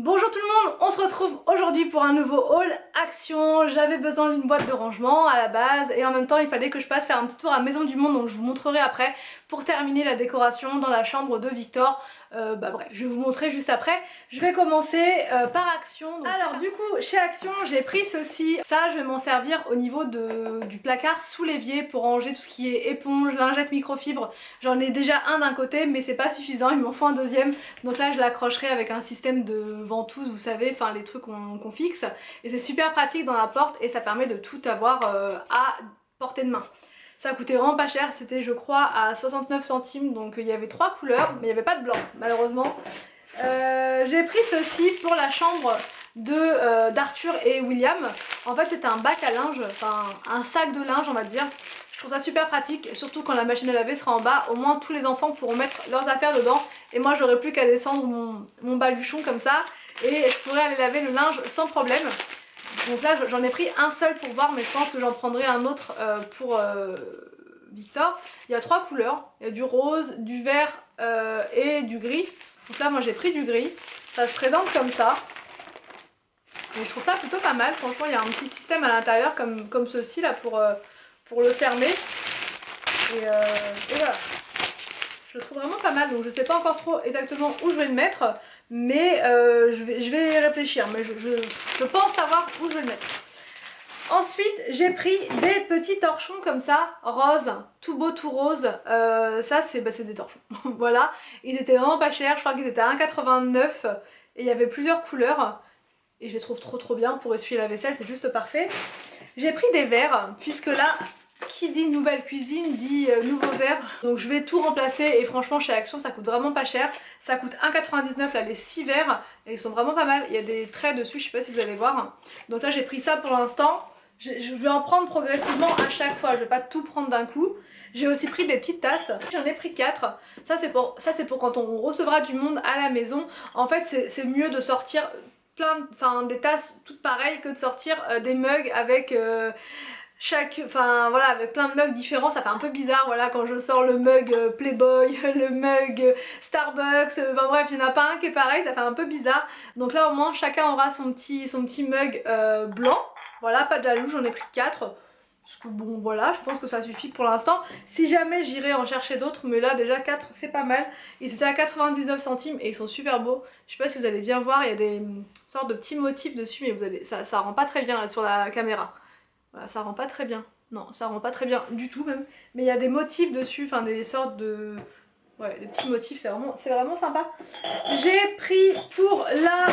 Bonjour tout le monde, on se retrouve aujourd'hui pour un nouveau haul action. J'avais besoin d'une boîte de rangement à la base et en même temps il fallait que je passe faire un petit tour à Maison du Monde, donc je vous montrerai après pour terminer la décoration dans la chambre de Victor. Bref, je vais vous montrer juste après. Je vais commencer par Action. Donc, alors du coup chez Action j'ai pris ceci. Ça je vais m'en servir au niveau du placard sous l'évier pour ranger tout ce qui est éponge, lingette microfibre. J'en ai déjà un d'un côté mais c'est pas suffisant, il m'en faut un deuxième. Donc là je l'accrocherai avec un système de ventouse, vous savez, enfin les trucs qu'on fixe. Et c'est super pratique dans la porte et ça permet de tout avoir à portée de main. Ça a coûté vraiment pas cher, c'était je crois à 69 centimes, donc il y avait 3 couleurs, mais il n'y avait pas de blanc malheureusement. J'ai pris ceci pour la chambre d'Arthur et William. En fait c'est un bac à linge, enfin un sac de linge on va dire. Je trouve ça super pratique, surtout quand la machine à laver sera en bas, au moins tous les enfants pourront mettre leurs affaires dedans et moi j'aurai plus qu'à descendre mon baluchon comme ça et je pourrais aller laver le linge sans problème. Donc là j'en ai pris un seul pour voir, mais je pense que j'en prendrai un autre pour Victor. Il y a 3 couleurs, il y a du rose, du vert et du gris. Donc là moi j'ai pris du gris, ça se présente comme ça. Et je trouve ça plutôt pas mal, franchement il y a un petit système à l'intérieur comme ceci là pour le fermer. Et voilà. Je le trouve vraiment pas mal, donc je sais pas encore trop exactement où je vais le mettre, mais je vais y réfléchir, mais je pense savoir où je vais le mettre. Ensuite j'ai pris des petits torchons comme ça, roses, tout beau tout rose, ça c'est des torchons, voilà, ils étaient vraiment pas chers, je crois qu'ils étaient à 1,89 € et il y avait plusieurs couleurs et je les trouve trop bien pour essuyer la vaisselle, c'est juste parfait. J'ai pris des verres, puisque là qui dit nouvelle cuisine dit nouveau verre, donc je vais tout remplacer et franchement chez Action ça coûte vraiment pas cher, ça coûte 1,99 € là les 6 verres et ils sont vraiment pas mal, il y a des traits dessus, je sais pas si vous allez voir. Donc là j'ai pris ça pour l'instant, je vais en prendre progressivement à chaque fois, je vais pas tout prendre d'un coup. J'ai aussi pris des petites tasses, j'en ai pris 4, ça c'est pour quand on recevra du monde à la maison. En fait c'est mieux de sortir des tasses toutes pareilles que de sortir des mugs avec avec plein de mugs différents. Ça fait un peu bizarre, voilà, quand je sors le mug Playboy, le mug Starbucks, enfin bref, il n'y en a pas un qui est pareil, ça fait un peu bizarre. Donc là au moins chacun aura son petit mug blanc, voilà, pas de jaloux, j'en ai pris 4. Parce que bon voilà, je pense que ça suffit pour l'instant. Si jamais j'irai en chercher d'autres, mais là déjà 4 c'est pas mal. Ils étaient à 99 centimes et ils sont super beaux. Je sais pas si vous allez bien voir, il y a des sortes de petits motifs dessus, mais ça rend pas très bien là sur la caméra. Voilà, ça rend pas très bien. Non, ça rend pas très bien du tout même. Mais il y a des motifs dessus, enfin des sortes de... Ouais, des petits motifs, c'est vraiment sympa. J'ai pris pour la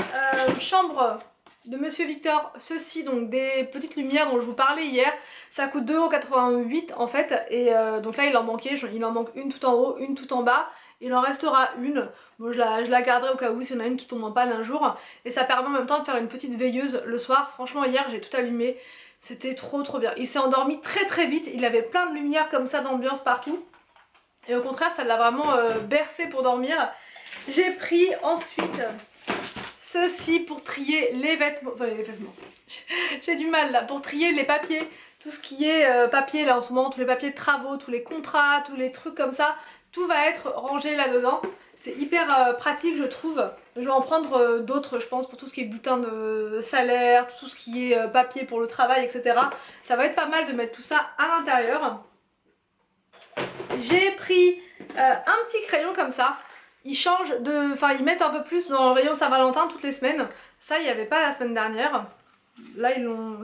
chambre de Monsieur Victor ceci, donc des petites lumières dont je vous parlais hier. Ça coûte 2,88 € en fait. Et donc là il en manquait, il en manque une tout en haut, une tout en bas. Il en restera une. Bon, je la garderai au cas où s'il y en a une qui tombe en panne un jour. Et ça permet en même temps de faire une petite veilleuse le soir. Franchement hier j'ai tout allumé. C'était trop bien. Il s'est endormi très vite. Il avait plein de lumière comme ça d'ambiance partout. Et au contraire ça l'a vraiment bercé pour dormir. J'ai pris ensuite ceci pour trier les vêtements. Enfin les vêtements. J'ai du mal là. Pour trier les papiers. Tout ce qui est papier là en ce moment. Tous les papiers de travaux, tous les contrats, tous les trucs comme ça. Tout va être rangé là-dedans. C'est hyper pratique je trouve. Je vais en prendre d'autres je pense pour tout ce qui est bulletin de salaire, tout ce qui est papier pour le travail, etc. Ça va être pas mal de mettre tout ça à l'intérieur. J'ai pris un petit crayon comme ça. Ils changent de... Enfin ils mettent un peu plus dans le rayon Saint-Valentin toutes les semaines. Ça il n'y avait pas la semaine dernière. Là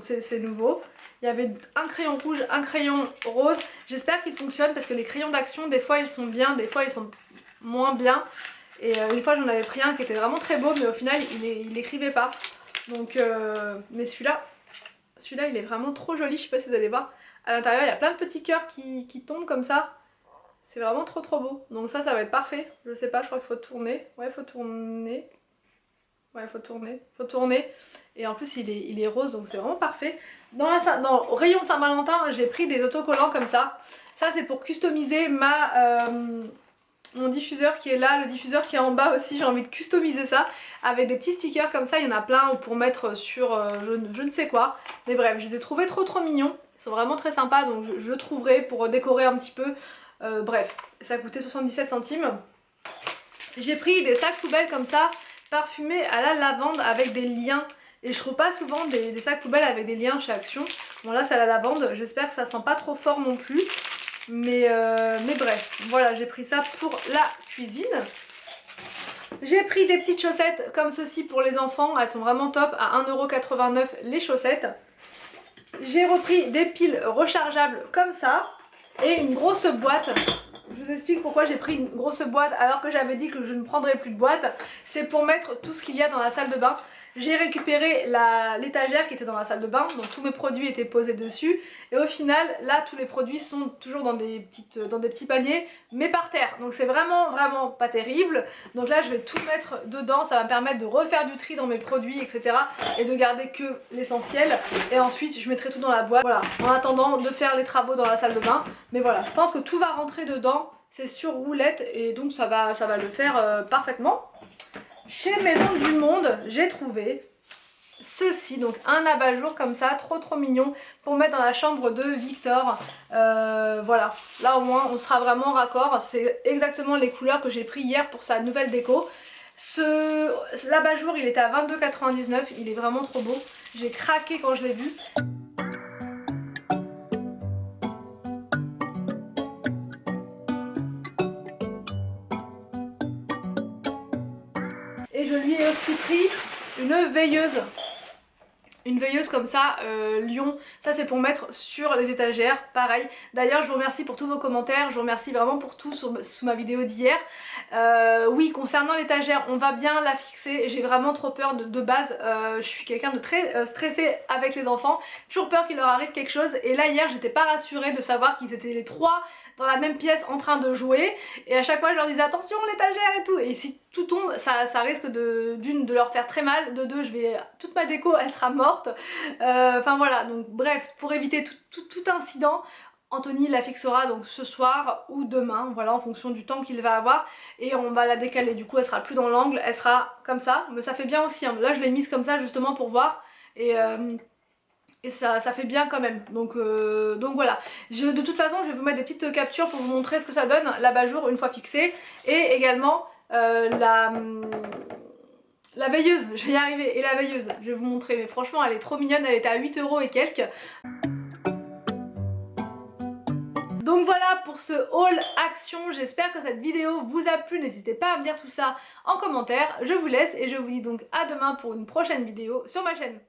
c'est nouveau. Il y avait un crayon rouge, un crayon rose. J'espère qu'il fonctionne parce que les crayons d'Action des fois ils sont bien, des fois ils sont moins bien. Et une fois j'en avais pris un qui était vraiment très beau mais au final il écrivait pas. Donc mais celui-là il est vraiment trop joli, je sais pas si vous allez voir. À l'intérieur il y a plein de petits cœurs qui tombent comme ça. C'est vraiment trop beau. Donc ça va être parfait. Je sais pas, je crois qu'il faut tourner. Ouais, il faut tourner. Ouais, faut tourner. Et en plus il est rose donc c'est vraiment parfait. Dans le rayon Saint-Valentin j'ai pris des autocollants comme ça. Ça c'est pour customiser mon diffuseur qui est là, le diffuseur qui est en bas aussi, j'ai envie de customiser ça avec des petits stickers comme ça, il y en a plein ou pour mettre sur je ne sais quoi. Mais bref, je les ai trouvés trop mignons, ils sont vraiment très sympas donc je trouverai pour décorer un petit peu. Bref, ça a coûté 77 centimes. J'ai pris des sacs poubelles comme ça parfumé à la lavande avec des liens. Et je trouve pas souvent des sacs poubelles avec des liens chez Action. Bon là c'est à la lavande, j'espère que ça sent pas trop fort non plus. Mais bref, voilà, j'ai pris ça pour la cuisine. J'ai pris des petites chaussettes comme ceci pour les enfants, elles sont vraiment top, à 1,89 € les chaussettes. J'ai repris des piles rechargeables comme ça et une grosse boîte. Je vous explique pourquoi j'ai pris une grosse boîte alors que j'avais dit que je ne prendrais plus de boîte. C'est pour mettre tout ce qu'il y a dans la salle de bain. J'ai récupéré l'étagère qui était dans la salle de bain, donc tous mes produits étaient posés dessus. Et au final, là, tous les produits sont toujours dans des petits paniers, mais par terre. Donc c'est vraiment pas terrible. Donc là, je vais tout mettre dedans, ça va me permettre de refaire du tri dans mes produits, etc. Et de garder que l'essentiel. Et ensuite, je mettrai tout dans la boîte. Voilà, en attendant de faire les travaux dans la salle de bain. Mais voilà, je pense que tout va rentrer dedans. C'est sur roulette et donc ça va le faire parfaitement. Chez Maison du Monde, j'ai trouvé ceci, donc un abat-jour comme ça, trop mignon, pour mettre dans la chambre de Victor. Voilà, là au moins on sera vraiment raccord, c'est exactement les couleurs que j'ai pris hier pour sa nouvelle déco. L'abat-jour il était à 22,99 €, il est vraiment trop beau, j'ai craqué quand je l'ai vu. Et je lui ai aussi pris une veilleuse. Une veilleuse comme ça, Lyon, ça c'est pour mettre sur les étagères, pareil. D'ailleurs je vous remercie pour tous vos commentaires, je vous remercie vraiment pour tout sous ma vidéo d'hier. Oui, concernant l'étagère, on va bien la fixer, j'ai vraiment trop peur de base, je suis quelqu'un de très stressé avec les enfants, toujours peur qu'il leur arrive quelque chose. Et là hier j'étais pas rassurée de savoir qu'ils étaient les trois dans la même pièce en train de jouer, et à chaque fois je leur disais attention l'étagère et tout, et si tout tombe ça risque d'une de leur faire très mal, de deux toute ma déco elle sera morte, enfin voilà. Donc bref, pour éviter tout incident, Anthony la fixera donc ce soir ou demain, voilà, en fonction du temps qu'il va avoir, et on va la décaler, du coup elle sera plus dans l'angle, elle sera comme ça, mais ça fait bien aussi, hein. Là je l'ai mise comme ça justement pour voir, et ça fait bien quand même, donc voilà. De toute façon je vais vous mettre des petites captures pour vous montrer ce que ça donne l'abat-jour une fois fixé, et également la veilleuse, je vais y arriver, et la veilleuse, je vais vous montrer, mais franchement elle est trop mignonne, elle était à 8 € et quelques. Donc voilà pour ce haul action, j'espère que cette vidéo vous a plu, n'hésitez pas à me dire tout ça en commentaire. Je vous laisse et je vous dis donc à demain pour une prochaine vidéo sur ma chaîne.